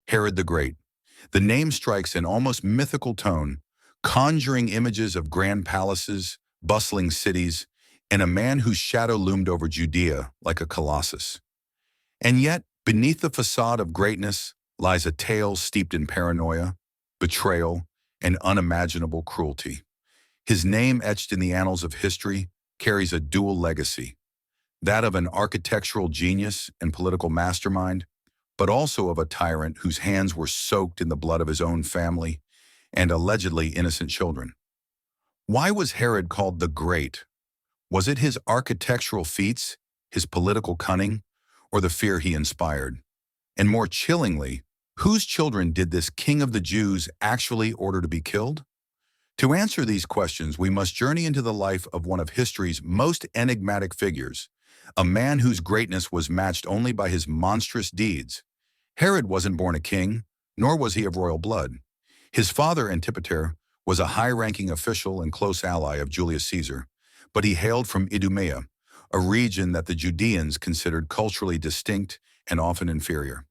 Herod the Great. The name strikes an almost mythical tone, conjuring images of grand palaces, bustling cities, and a man whose shadow loomed over Judea like a colossus. And yet, beneath the facade of greatness lies a tale steeped in paranoia, betrayal, and unimaginable cruelty. His name, etched in the annals of history, carries a dual legacy, that of an architectural genius and political mastermind, but also of a tyrant whose hands were soaked in the blood of his own family and allegedly innocent children. Why was Herod called the Great? Was it his architectural feats, his political cunning, or the fear he inspired? And more chillingly, whose children did this king of the Jews actually order to be killed? To answer these questions, we must journey into the life of one of history's most enigmatic figures, a man whose greatness was matched only by his monstrous deeds. Herod wasn't born a king, nor was he of royal blood. His father, Antipater, was a high-ranking official and close ally of Julius Caesar, but he hailed from Idumea, a region that the Judeans considered culturally distinct and often inferior.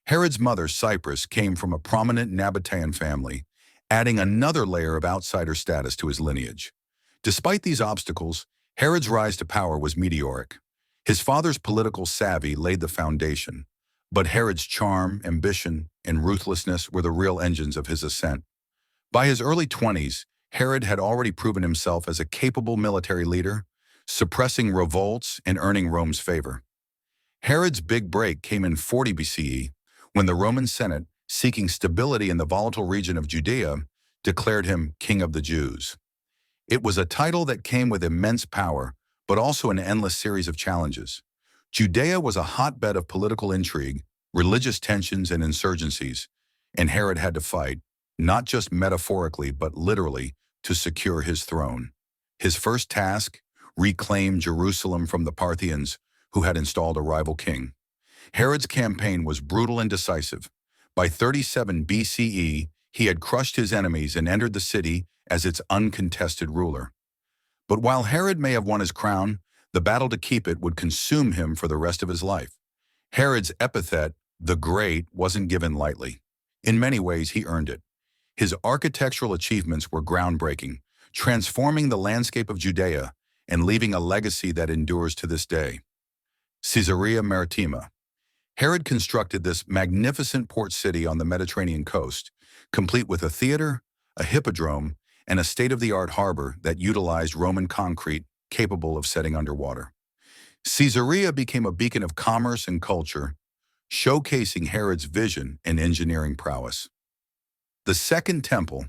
Herod's mother, Cyprus, came from a prominent Nabatean family, adding another layer of outsider status to his lineage. Despite these obstacles, Herod's rise to power was meteoric. His father's political savvy laid the foundation, but Herod's charm, ambition, and ruthlessness were the real engines of his ascent. By his early 20s, Herod had already proven himself as a capable military leader, suppressing revolts and earning Rome's favor. Herod's big break came in 40 BCE, when the Roman Senate, seeking stability in the volatile region of Judea, declared him King of the Jews. It was a title that came with immense power, but also an endless series of challenges. Judea was a hotbed of political intrigue, religious tensions, and insurgencies, and Herod had to fight, not just metaphorically but literally, to secure his throne. His first task, reclaim Jerusalem from the Parthians, who had installed a rival king. Herod's campaign was brutal and decisive. By 37 BCE, he had crushed his enemies and entered the city as its uncontested ruler. But while Herod may have won his crown, the battle to keep it would consume him for the rest of his life. Herod's epithet, the Great, wasn't given lightly. In many ways, he earned it. His architectural achievements were groundbreaking, transforming the landscape of Judea and leaving a legacy that endures to this day. Caesarea Maritima. Herod constructed this magnificent port city on the Mediterranean coast, complete with a theater, a hippodrome, and a state-of-the-art harbor that utilized Roman concrete capable of setting underwater. Caesarea became a beacon of commerce and culture, showcasing Herod's vision and engineering prowess. The Second Temple.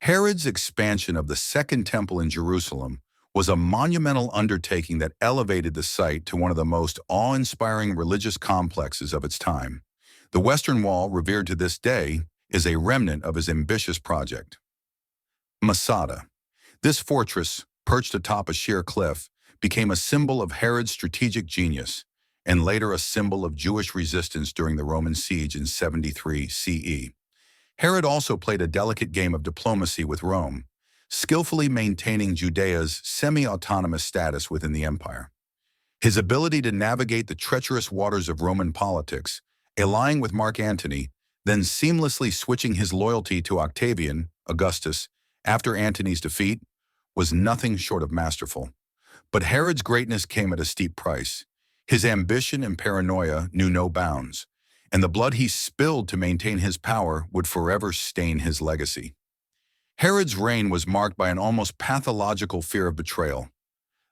Herod's expansion of the Second Temple in Jerusalem was a monumental undertaking that elevated the site to one of the most awe-inspiring religious complexes of its time. The Western Wall, revered to this day, is a remnant of his ambitious project. Masada. This fortress, perched atop a sheer cliff, became a symbol of Herod's strategic genius, and later a symbol of Jewish resistance during the Roman siege in 73 CE. Herod also played a delicate game of diplomacy with Rome, skillfully maintaining Judea's semi-autonomous status within the empire. His ability to navigate the treacherous waters of Roman politics, allying with Mark Antony, then seamlessly switching his loyalty to Octavian, Augustus, after Antony's defeat, was nothing short of masterful. But Herod's greatness came at a steep price. His ambition and paranoia knew no bounds, and the blood he spilled to maintain his power would forever stain his legacy. Herod's reign was marked by an almost pathological fear of betrayal.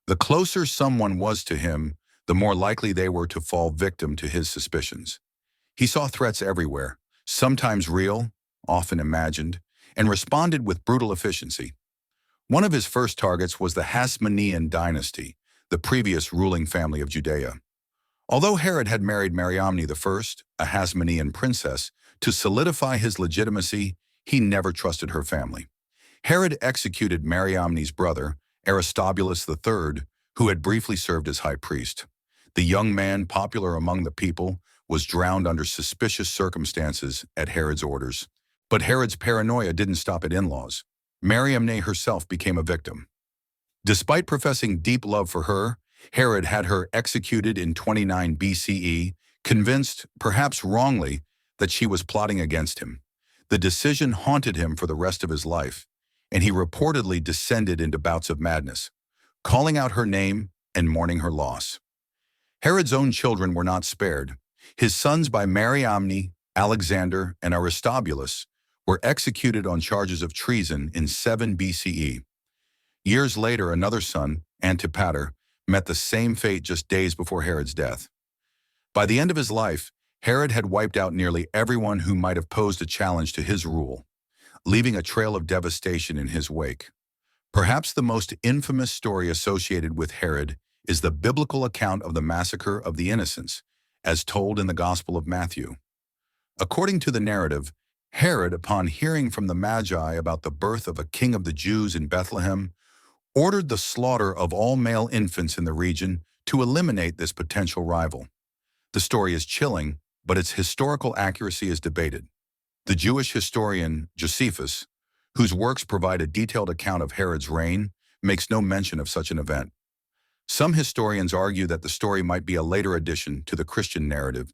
The closer someone was to him, the more likely they were to fall victim to his suspicions. He saw threats everywhere, sometimes real, often imagined, and responded with brutal efficiency. One of his first targets was the Hasmonean dynasty, the previous ruling family of Judea. Although Herod had married Mariamne I, a Hasmonean princess, to solidify his legitimacy, he never trusted her family. Herod executed Mariamne's brother, Aristobulus III, who had briefly served as high priest. The young man, popular among the people, was drowned under suspicious circumstances at Herod's orders. But Herod's paranoia didn't stop at in-laws. Mariamne herself became a victim. Despite professing deep love for her, Herod had her executed in 29 BCE, convinced, perhaps wrongly, that she was plotting against him. The decision haunted him for the rest of his life, and he reportedly descended into bouts of madness, calling out her name and mourning her loss. Herod's own children were not spared. His sons by Mariamne, Alexander, and Aristobulus were executed on charges of treason in 7 BCE. Years later, another son, Antipater, met the same fate just days before Herod's death. By the end of his life, Herod had wiped out nearly everyone who might have posed a challenge to his rule, leaving a trail of devastation in his wake. Perhaps the most infamous story associated with Herod is the biblical account of the Massacre of the Innocents, as told in the Gospel of Matthew. According to the narrative, Herod, upon hearing from the Magi about the birth of a king of the Jews in Bethlehem, ordered the slaughter of all male infants in the region to eliminate this potential rival. The story is chilling, but its historical accuracy is debated. The Jewish historian Josephus, whose works provide a detailed account of Herod's reign, makes no mention of such an event. Some historians argue that the story might be a later addition to the Christian narrative,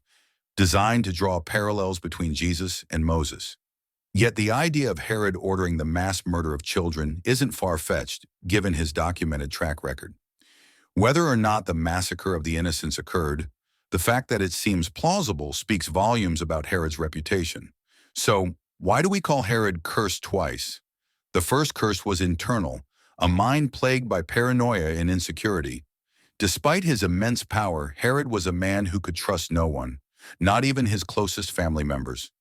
designed to draw parallels between Jesus and Moses. Yet the idea of Herod ordering the mass murder of children isn't far-fetched, given his documented track record. Whether or not the massacre of the innocents occurred, the fact that it seems plausible speaks volumes about Herod's reputation. So, why do we call Herod cursed twice? The first curse was internal, a mind plagued by paranoia and insecurity. Despite his immense power, Herod was a man who could trust no one, not even his closest family members.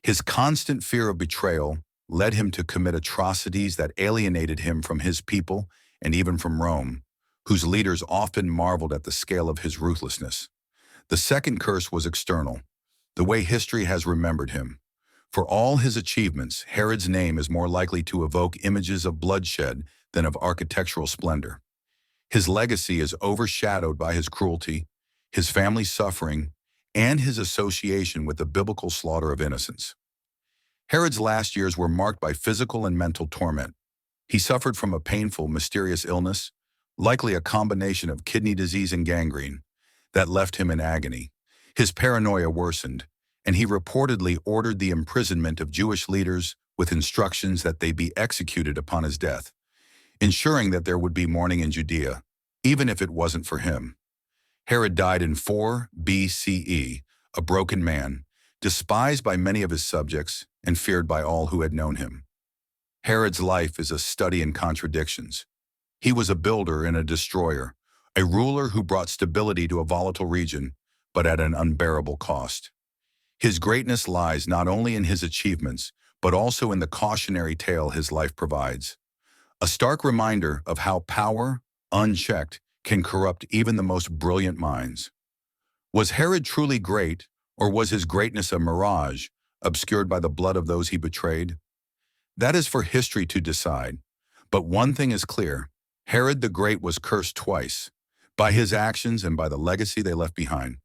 His constant fear of betrayal led him to commit atrocities that alienated him from his people and even from Rome, whose leaders often marveled at the scale of his ruthlessness. The second curse was external, the way history has remembered him. For all his achievements, Herod's name is more likely to evoke images of bloodshed than of architectural splendor. His legacy is overshadowed by his cruelty, his family's suffering, and his association with the biblical slaughter of innocents. Herod's last years were marked by physical and mental torment. He suffered from a painful, mysterious illness, likely a combination of kidney disease and gangrene, that left him in agony. His paranoia worsened, and he reportedly ordered the imprisonment of Jewish leaders with instructions that they be executed upon his death, ensuring that there would be mourning in Judea, even if it wasn't for him. Herod died in 4 BCE, a broken man, despised by many of his subjects and feared by all who had known him. Herod's life is a study in contradictions. He was a builder and a destroyer, a ruler who brought stability to a volatile region, but at an unbearable cost. His greatness lies not only in his achievements, but also in the cautionary tale his life provides. A stark reminder of how power, unchecked, can corrupt even the most brilliant minds. Was Herod truly great, or was his greatness a mirage, obscured by the blood of those he betrayed? That is for history to decide. But one thing is clear: Herod the Great was cursed twice, by his actions and by the legacy they left behind.